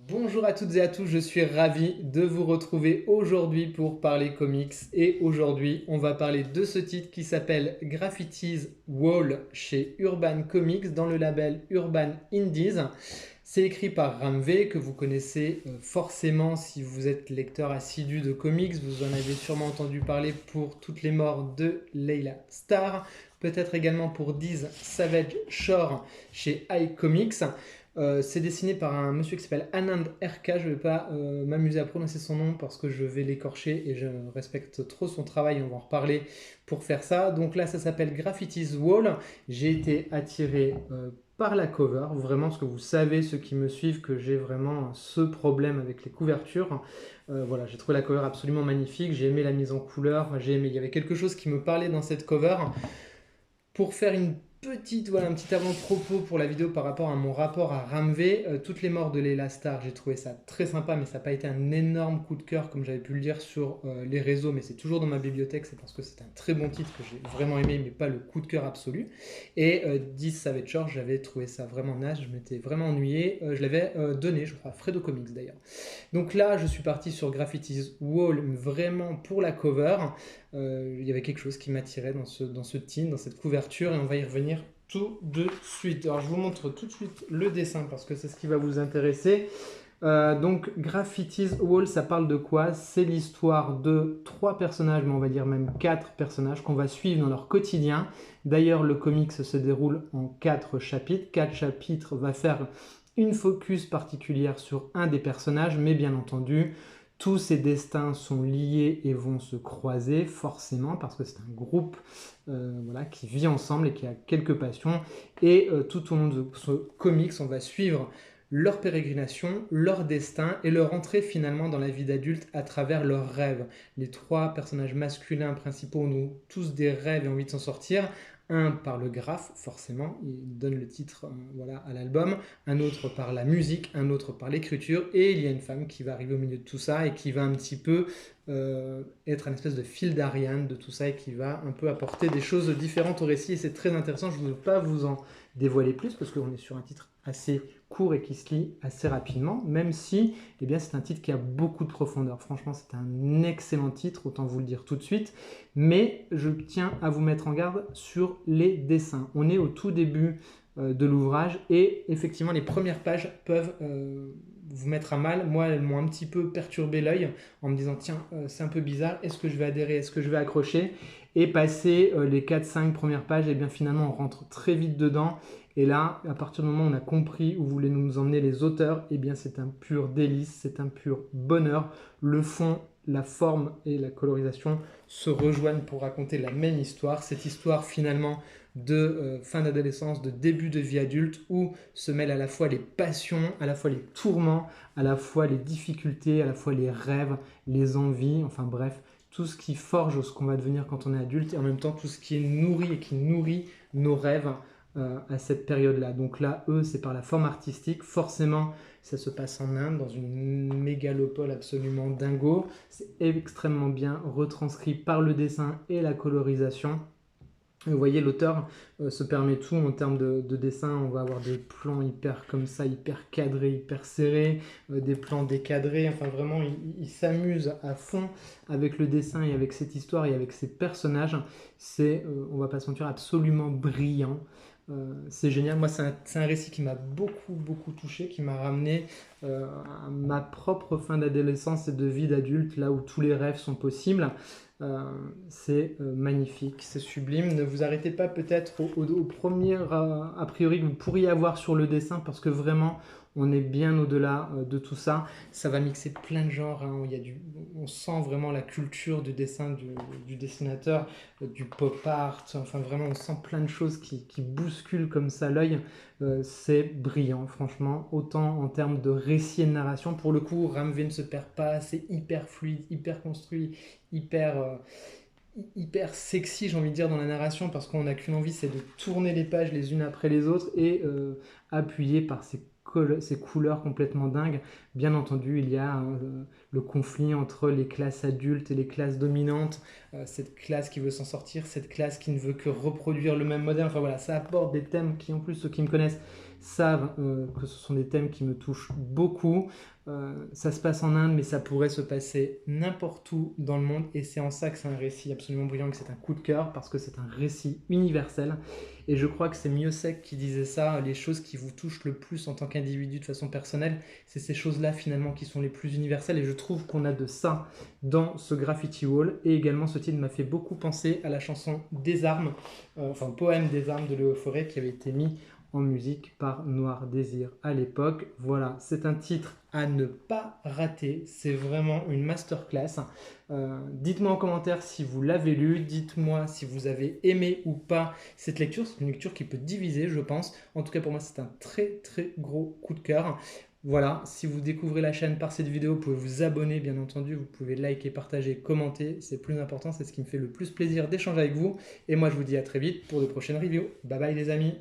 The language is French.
Bonjour à toutes et à tous, je suis ravi de vous retrouver aujourd'hui pour parler comics et aujourd'hui on va parler de ce titre qui s'appelle Graffiti's Wall chez Urban Comics dans le label Urban Indies. C'est écrit par Ram V que vous connaissez forcément si vous êtes lecteur assidu de comics, vous en avez sûrement entendu parler pour toutes les morts de Layla Starr, peut-être également pour Diz Savage Shore chez iComics. C'est dessiné par un monsieur qui s'appelle Anand RK. Je ne vais pas m'amuser à prononcer son nom parce que je vais l'écorcher et je respecte trop son travail. On va en reparler pour faire ça. Donc là, ça s'appelle Graffiti's Wall. J'ai été attiré par la cover. Vraiment, parce que vous savez, ceux qui me suivent, que j'ai vraiment ce problème avec les couvertures. Voilà, j'ai trouvé la cover absolument magnifique. J'ai aimé la mise en couleur. J'ai aimé. Il y avait quelque chose qui me parlait dans cette cover. Pour faire une un petit avant-propos pour la vidéo par rapport à mon rapport à Ramvé, toutes les morts de Layla Starr, j'ai trouvé ça très sympa, mais ça n'a pas été un énorme coup de cœur comme j'avais pu le dire sur les réseaux, mais c'est toujours dans ma bibliothèque, c'est parce que c'est un très bon titre que j'ai vraiment aimé, mais pas le coup de cœur absolu. Et 10 Savage Shore, j'avais trouvé ça vraiment naze, je m'étais vraiment ennuyé, je l'avais donné, je crois, à Fredo Comics d'ailleurs. Donc là, je suis parti sur Graffiti's Wall, vraiment pour la cover. Il y avait quelque chose qui m'attirait dans ce team, dans cette couverture, et on va y revenir tout de suite. Alors je vous montre tout de suite le dessin parce que c'est ce qui va vous intéresser. Donc Graffiti's Wall, ça parle de quoi? C'est l'histoire de trois personnages, mais on va dire même quatre personnages qu'on va suivre dans leur quotidien. D'ailleurs, le comics se déroule en quatre chapitres. Quatre chapitres va faire une focus particulière sur un des personnages, mais bien entendu, tous ces destins sont liés et vont se croiser forcément parce que c'est un groupe voilà, qui vit ensemble et qui a quelques passions. Et tout au long de ce comics, on va suivre leur pérégrination, leur destin et leur entrée finalement dans la vie d'adulte à travers leurs rêves. Les trois personnages masculins principaux ont tous des rêves et envie de s'en sortir. Un par le graphe, forcément, il donne le titre voilà, à l'album, un autre par la musique, un autre par l'écriture, et il y a une femme qui va arriver au milieu de tout ça et qui va un petit peu être un espèce de fil d'Ariane de tout ça et qui va un peu apporter des choses différentes au récit, et c'est très intéressant. Je ne veux pas vous en dévoiler plus parce qu'on est sur un titre assez court et qui se lit assez rapidement, même si eh bien, c'est un titre qui a beaucoup de profondeur. Franchement, c'est un excellent titre, autant vous le dire tout de suite, mais je tiens à vous mettre en garde sur les dessins. On est au tout début de l'ouvrage et effectivement les premières pages peuvent vous mettre à mal. Moi, elles m'ont un petit peu perturbé l'œil en me disant tiens, c'est un peu bizarre, est-ce que je vais adhérer, est-ce que je vais accrocher? Et passer les 4-5 premières pages, et bien finalement on rentre très vite dedans. Et là, à partir du moment où on a compris où voulaient nous emmener les auteurs, et bien c'est un pur délice, c'est un pur bonheur. Le fond, la forme et la colorisation se rejoignent pour raconter la même histoire. Cette histoire finalement de fin d'adolescence, de début de vie adulte, où se mêlent à la fois les passions, à la fois les tourments, à la fois les difficultés, à la fois les rêves, les envies, enfin bref, tout ce qui forge ce qu'on va devenir quand on est adulte, et en même temps tout ce qui est nourri et qui nourrit nos rêves à cette période-là. Donc là, eux, c'est par la forme artistique. Forcément, ça se passe en Inde, dans une mégalopole absolument dingo. C'est extrêmement bien retranscrit par le dessin et la colorisation. Vous voyez, l'auteur se permet tout en termes de dessin. On va avoir des plans hyper comme ça, hyper cadrés, hyper serrés, des plans décadrés. Enfin, vraiment, il s'amuse à fond avec le dessin et avec cette histoire et avec ces personnages. C'est, on va pas se mentir, absolument brillant. C'est génial. Moi, c'est un récit qui m'a beaucoup, beaucoup touché, qui m'a ramené à ma propre fin d'adolescence et de vie d'adulte, là où tous les rêves sont possibles. C'est magnifique, c'est sublime. Ne vous arrêtez pas peut-être au premier a priori que vous pourriez avoir sur le dessin parce que vraiment on est bien au-delà de tout ça. Ça va mixer plein de genres, hein. On sent vraiment la culture du dessin du dessinateur, du pop art. Enfin vraiment on sent plein de choses qui bousculent comme ça l'œil. C'est brillant franchement, autant en termes de récit et de narration. Pour le coup, Ram V ne se perd pas, c'est hyper fluide, hyper construit, hyper, hyper sexy, j'ai envie de dire, dans la narration, parce qu'on n'a qu'une envie, c'est de tourner les pages les unes après les autres et appuyé par ces couleurs complètement dingues. Bien entendu, il y a le conflit entre les classes adultes et les classes dominantes, cette classe qui veut s'en sortir, cette classe qui ne veut que reproduire le même modèle. Enfin voilà, ça apporte des thèmes qui, en plus, ceux qui me connaissent, savent que ce sont des thèmes qui me touchent beaucoup. Ça se passe en Inde, mais ça pourrait se passer n'importe où dans le monde, et c'est en ça que c'est un récit absolument brillant, que c'est un coup de cœur, parce que c'est un récit universel. Et je crois que c'est Miyosek qui disait ça, les choses qui vous touchent le plus en tant qu'individu de façon personnelle, c'est ces choses-là finalement qui sont les plus universelles, et je trouve qu'on a de ça dans ce Graffiti Wall. Et également, ce titre m'a fait beaucoup penser à la chanson Des Armes, enfin poème des Armes de Léo Ferré, qui avait été mis en musique par Noir Désir à l'époque. Voilà, c'est un titre à ne pas rater, c'est vraiment une masterclass. Dites-moi en commentaire si vous l'avez lu, dites-moi si vous avez aimé ou pas cette lecture. C'est une lecture qui peut diviser, je pense. En tout cas, pour moi, c'est un très très gros coup de cœur. Voilà, si vous découvrez la chaîne par cette vidéo, vous pouvez vous abonner, bien entendu, vous pouvez liker, partager, commenter, c'est plus important, c'est ce qui me fait le plus plaisir d'échanger avec vous. Et moi, je vous dis à très vite pour de prochaines reviews. Bye bye les amis!